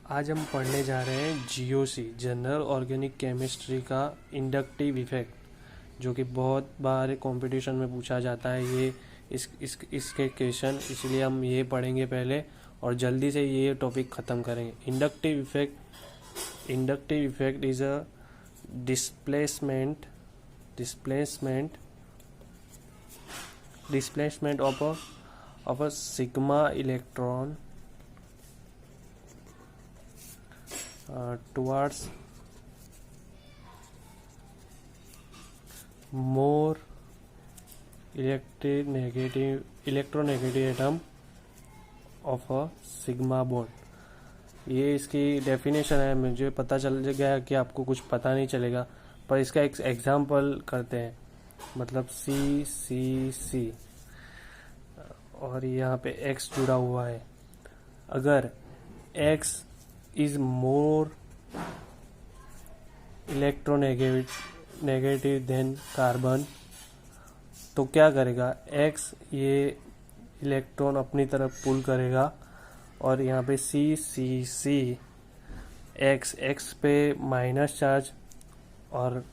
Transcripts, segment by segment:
आज हम पढ़ने जा रहे हैं जीओसी जनरल ऑर्गेनिक केमिस्ट्री का इंडक्टिव इफेक्ट, जो कि बहुत बार कंपटीशन में पूछा जाता है। ये इसके क्वेश्चन, इसलिए हम ये पढ़ेंगे पहले और जल्दी से ये टॉपिक ख़त्म करेंगे। Inductive effect is a displacement displacement of a sigma electron towards more electronegative atom of a sigma bond। ये इसकी डेफिनेशन है। मुझे पता चल गया कि आपको कुछ पता नहीं चलेगा, पर इसका एक एग्जाम्पल करते हैं। मतलब C और यहाँ पे X जुड़ा हुआ है। अगर X is more electronegative than carbon, तो क्या करेगा X, ये इलेक्ट्रॉन अपनी तरफ पुल करेगा और यहाँ पे C X पे माइनस चार्ज और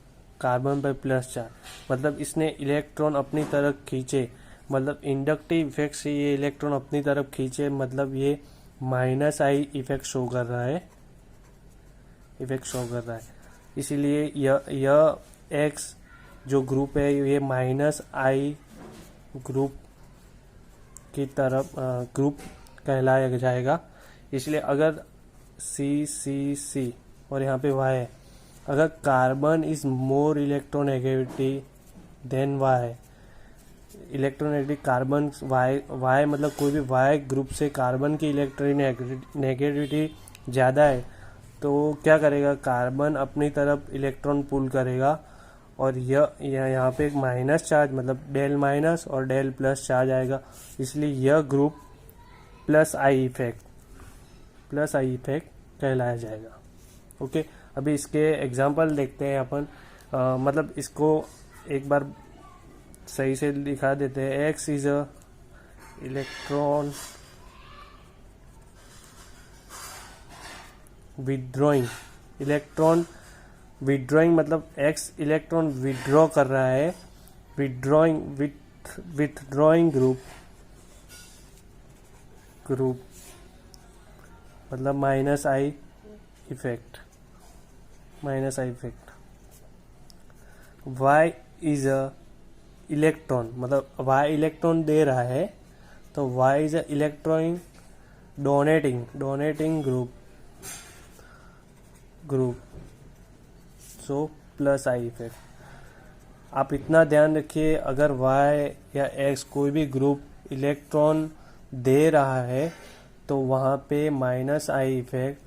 कार्बन पे प्लस चार्ज, मतलब इसने इलेक्ट्रॉन अपनी तरफ खींचे। मतलब इंडक्टिव इफेक्ट से ये इलेक्ट्रॉन अपनी तरफ खींचे, मतलब ये माइनस आई इफेक्ट शो कर रहा है। इसीलिए यह एक्स जो ग्रुप है ये माइनस आई ग्रुप की तरफ ग्रुप कहलाया जाएगा। इसलिए अगर C और यहाँ पे Y है, अगर carbon is more electronegative than Y, electronegative carbon Y मतलब कोई भी वाई ग्रुप से कार्बन की इलेक्ट्रोनेगेटिविटी ज़्यादा है, तो क्या करेगा, कार्बन अपनी तरफ इलेक्ट्रॉन पुल करेगा और यहाँ पे एक माइनस चार्ज, मतलब डेल माइनस और डेल प्लस चार्ज आएगा। इसलिए यह ग्रुप प्लस आई इफेक्ट कहलाया जाएगा। ओके, अभी इसके एग्जांपल देखते हैं अपन। मतलब इसको एक बार सही से दिखा देते हैं। X is a electron withdrawing मतलब X इलेक्ट्रॉन विदड्रॉ कर रहा है। विथड्रॉइंग ग्रुप मतलब minus I effect. Y is a electron, मतलब Y इलेक्ट्रॉन दे रहा है, तो Y is a electron donating group so plus I effect. आप इतना ध्यान रखिए, अगर Y या X कोई भी ग्रुप इलेक्ट्रॉन दे रहा है तो वहाँ पे माइनस आई इफेक्ट,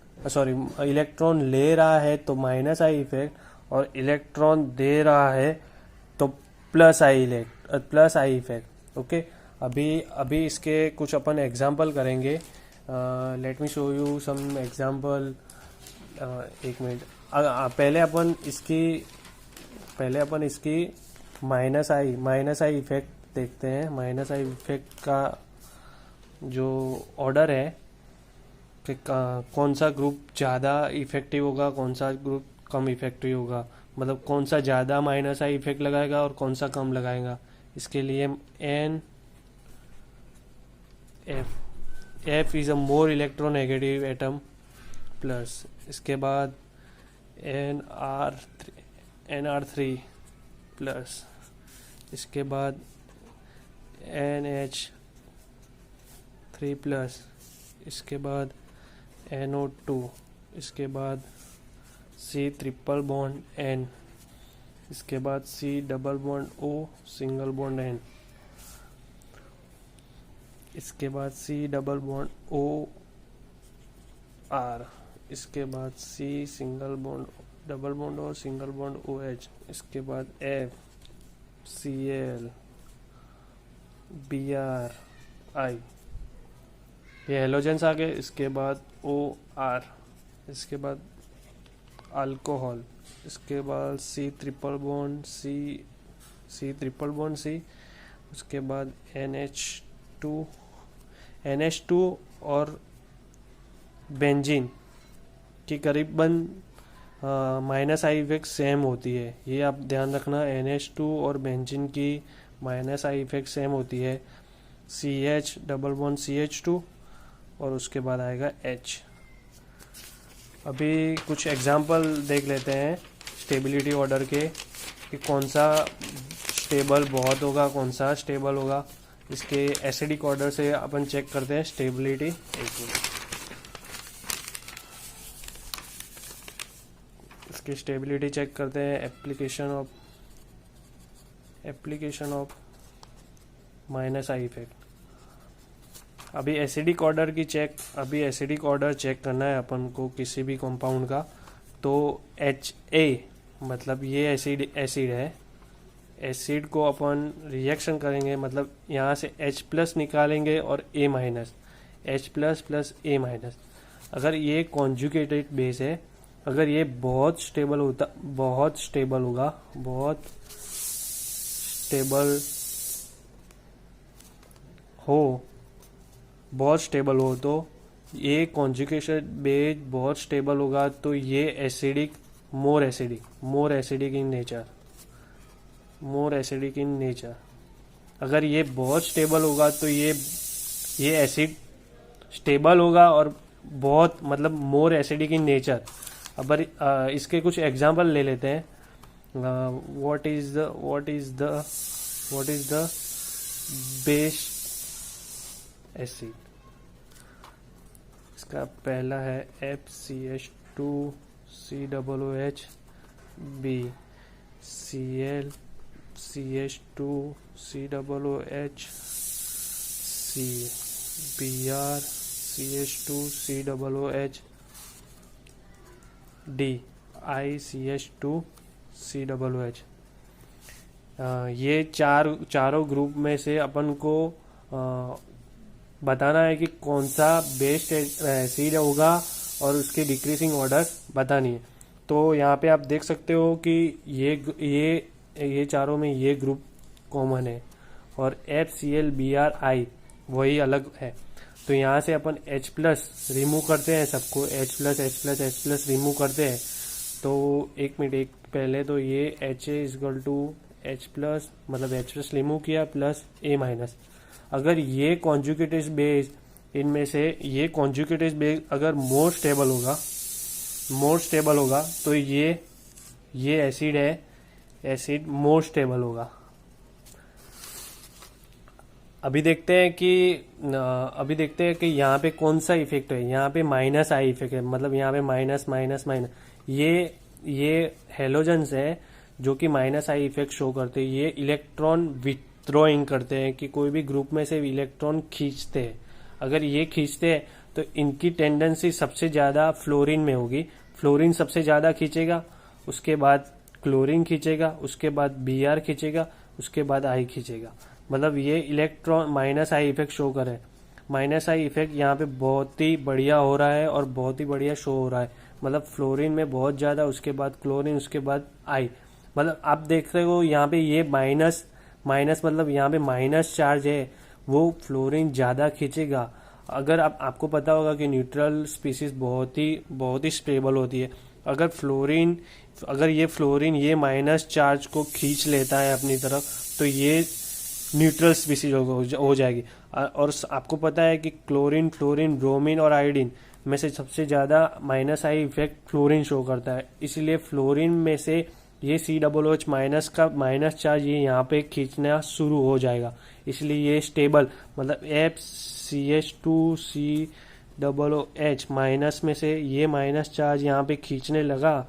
इलेक्ट्रॉन ले रहा है तो माइनस आई इफेक्ट, और इलेक्ट्रॉन दे रहा है तो प्लस आई इफेक्ट। ओके, अभी इसके कुछ अपन एग्जांपल करेंगे। Let me show you some example. एक मिनट, पहले अपन इसकी माइनस आई इफेक्ट देखते हैं। माइनस आई इफेक्ट का जो ऑर्डर है कि कौन सा ग्रुप ज़्यादा इफेक्टिव होगा, कौन सा ग्रुप कम इफेक्टिव होगा, मतलब कौन सा ज़्यादा माइनस आई इफेक्ट लगाएगा और कौन सा कम लगाएगा। इसके लिए F is a more electronegative atom plus, इसके बाद NR3 प्लस, इसके बाद NH3 प्लस, इसके बाद NO2, इसके बाद C ट्रिपल बॉन्ड N, इसके बाद C double bond O single bond N, इसके बाद C double bond O R, इसके बाद C single bond double bond O single bond OH, इसके बाद F Cl Br I, ये हेलोजेंस आ गए। इसके बाद OR, इसके बाद अल्कोहल, इसके बाद C ट्रिपल बॉन्ड C, उसके बाद NH2 और बेंजीन की करीबन माइनस आई इफेक्ट सेम होती है। ये आप ध्यान रखना, NH2 और बेंजीन की माइनस आई इफेक्ट सेम होती है। CH डबल बॉन्ड CH2 और उसके बाद आएगा H। अभी कुछ एग्जांपल देख लेते हैं स्टेबिलिटी ऑर्डर के, कि कौन सा स्टेबल बहुत होगा, कौन सा स्टेबल होगा। इसके एसिडिक ऑर्डर से अपन चेक करते हैं स्टेबिलिटी। एक मिनट, इसकी स्टेबिलिटी चेक करते हैं। Application of minus I effect. अभी एसिडिक ऑर्डर चेक करना है अपन को किसी भी कंपाउंड का। तो HA मतलब ये एसिड है। एसिड को अपन रिएक्शन करेंगे, मतलब यहाँ से H+ निकालेंगे और A-, H+ प्लस A-। अगर ये कॉन्जुगेटेड बेस है, अगर ये बहुत स्टेबल हो तो ये कॉन्जुगेशन बेस बहुत स्टेबल होगा, तो ये मोर एसिडिक इन नेचर। अगर ये बहुत स्टेबल होगा तो ये एसिड स्टेबल होगा और बहुत मतलब मोर एसिडिक इन नेचर। अब इसके कुछ एग्जांपल ले लेते हैं। What is the base acid. इसका पहला है FCH2COOH, B ClCH2COOH, C BrCH2COOH, D ICH2COOH। ये चारों ग्रुप में से अपन को बताना है कि कौन सा बेस्ट एसिड होगा और उसके डिक्रीजिंग ऑर्डर बतानी है। तो यहाँ पे आप देख सकते हो कि ये चारों में ये ग्रुप कॉमन है और FClBrI वही अलग है। तो यहाँ से अपन H+ रिमूव करते हैं, सबको H+ रिमूव करते हैं। तो एक मिनट पहले तो ये HA=H+, मतलब H+ रिमूव किया प्लस A-। अगर ये कॉन्जुगेटेड बेस, इनमें से ये कॉन्जुगेटेड बेस अगर मोर स्टेबल होगा तो ये एसिड मोर स्टेबल होगा। अभी देखते हैं कि यहाँ पे कौन सा इफेक्ट है। यहाँ पे माइनस आई इफेक्ट है, मतलब यहाँ पे माइनस। ये हेलोजन्स है जो कि माइनस आई इफेक्ट शो करते हैं। ये इलेक्ट्रॉन विथड्रॉइंग करते हैं, कि कोई भी ग्रुप में से इलेक्ट्रॉन खींचते हैं। अगर ये खींचते हैं तो इनकी टेंडेंसी सबसे ज्यादा फ्लोरीन में होगी। फ्लोरीन सबसे ज्यादा खींचेगा, उसके बाद क्लोरीन खींचेगा, उसके बाद Br खींचेगा, उसके बाद I खींचेगा। मतलब ये electron minus I effect show करे। माइनस आई इफेक्ट यहाँ पे बहुत ही बढ़िया हो रहा है और बहुत ही बढ़िया शो हो रहा है। मतलब फ्लोरीन में बहुत ज्यादा, उसके बाद क्लोरीन, उसके बाद I। मतलब आप देख रहे हो यहाँ पे ये माइनस मतलब यहाँ पे माइनस चार्ज है, वो फ्लोरीन ज्यादा खींचेगा। अगर आपको पता होगा कि न्यूट्रल स्पीसीज बहुत ही स्टेबल होती है। अगर ये फ्लोरीन ये माइनस चार्ज को खींच लेता है अपनी तरफ, तो ये न्यूट्रल स्पीसीज हो जाएगी। और आपको पता है कि क्लोरीन, ब्रोमीन और आयोडीन में से सबसे ज्यादा minus I effect fluorine show करता है। इसलिए फ्लोरीन में से ये COOH माइनस का माइनस चार्ज ये यहाँ पे खींचना शुरू हो जाएगा। इसलिए ये स्टेबल, मतलब FCH2COOH माइनस में से ये माइनस चार्ज यहाँ पे खींचने लगा,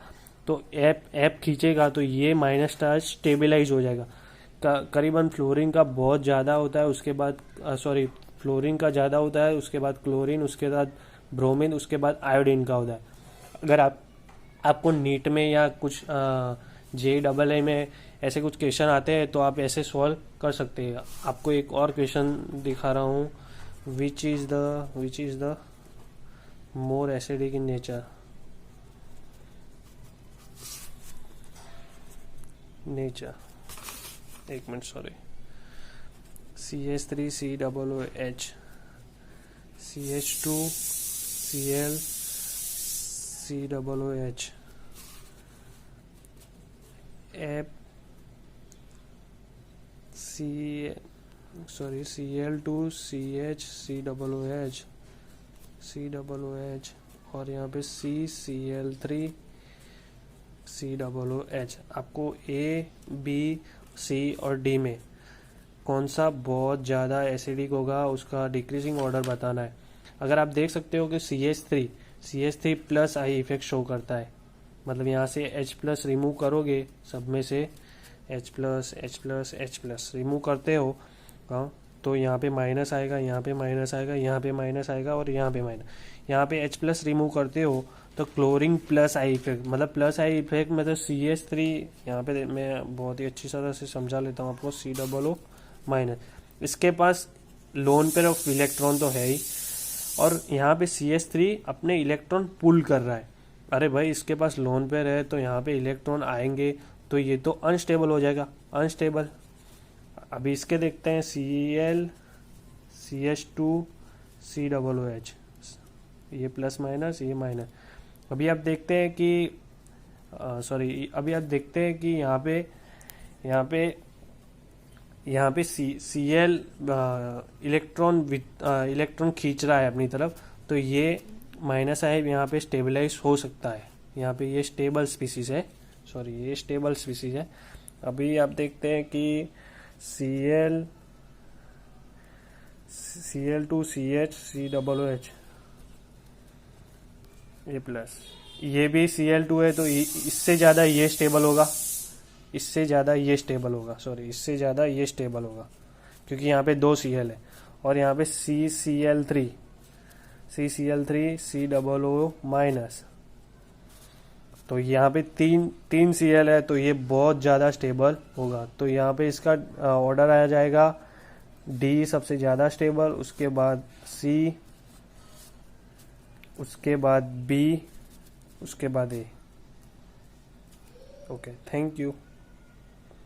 तो F खींचेगा तो ये माइनस चार्ज स्टेबलाइज हो जाएगा। करीबन फ्लोरीन का बहुत ज्यादा होता है, उसके बाद फ्लोरीन का ज्यादा होता है, उसके बाद क्लोरीन, उसके बाद ब्रोमीन, उसके बाद आयोडीन का होता है। अगर आपको नीट में या कुछ JEE में ऐसे कुछ क्वेश्चन आते हैं तो आप ऐसे सॉल्व कर सकते हैं। आपको एक और क्वेश्चन दिखा रहा हूँ। Which is the more acidic in nature. एक minute, CH3COOH, CH2Cl, COOH, F Cl2 CH COOH और यहाँ पे CCl3 COOH। आपको A, B, C और D में कौन सा बहुत ज़्यादा एसिडिक होगा उसका डिक्रीजिंग ऑर्डर बताना है। अगर आप देख सकते हो कि CH3 plus I effect show करता है, मतलब यहाँ से H प्लस रिमूव करोगे, सब में से H प्लस रिमूव करते हो, हाँ, तो यहाँ पे माइनस आएगा, यहाँ पे माइनस आएगा, यहाँ पे माइनस आएगा और यहाँ पे माइनस। यहाँ पे H प्लस रिमूव करते हो तो क्लोरीन प्लस आई इफेक्ट, मतलब प्लस आई इफेक्ट मतलब CH3, यहाँ पे मैं बहुत ही अच्छी तरह से समझा लेता हूँ आपको, COO माइनस। इसके पास लोन पेयर ऑफ इलेक्ट्रॉन तो है ही, और यहाँ पे CH3 अपने इलेक्ट्रॉन पुल कर रहा है। अरे भाई इसके पास लोन पेयर है तो यहाँ पे इलेक्ट्रॉन आएंगे तो ये तो अनस्टेबल हो जाएगा, अनस्टेबल। अभी इसके देखते हैं Cl CH2 COOH, ये प्लस माइनस, ये माइनस। अभी आप देखते हैं कि अभी आप देखते हैं कि यहाँ पे Cl इलेक्ट्रॉन खींच रहा है अपनी तरफ, तो ये माइनस है, यहाँ पे स्टेबलाइज हो सकता है। यहाँ पे ये स्टेबल स्पीसीज है, ये स्टेबल स्पीसीज है। अभी आप देखते हैं कि Cl2 CH COOH, ये प्लस, ये भी Cl2 है तो इससे ज़्यादा ये स्टेबल होगा, इससे ज़्यादा ये स्टेबल होगा, क्योंकि यहाँ पे 2 Cl है। और यहाँ पे CCl3 COO माइनस, तो यहाँ पे तीन Cl है तो ये बहुत ज़्यादा स्टेबल होगा। तो यहाँ पे इसका ऑर्डर आ जाएगा D सबसे ज़्यादा स्टेबल, उसके बाद C, उसके बाद B, उसके बाद A। Okay, thank you.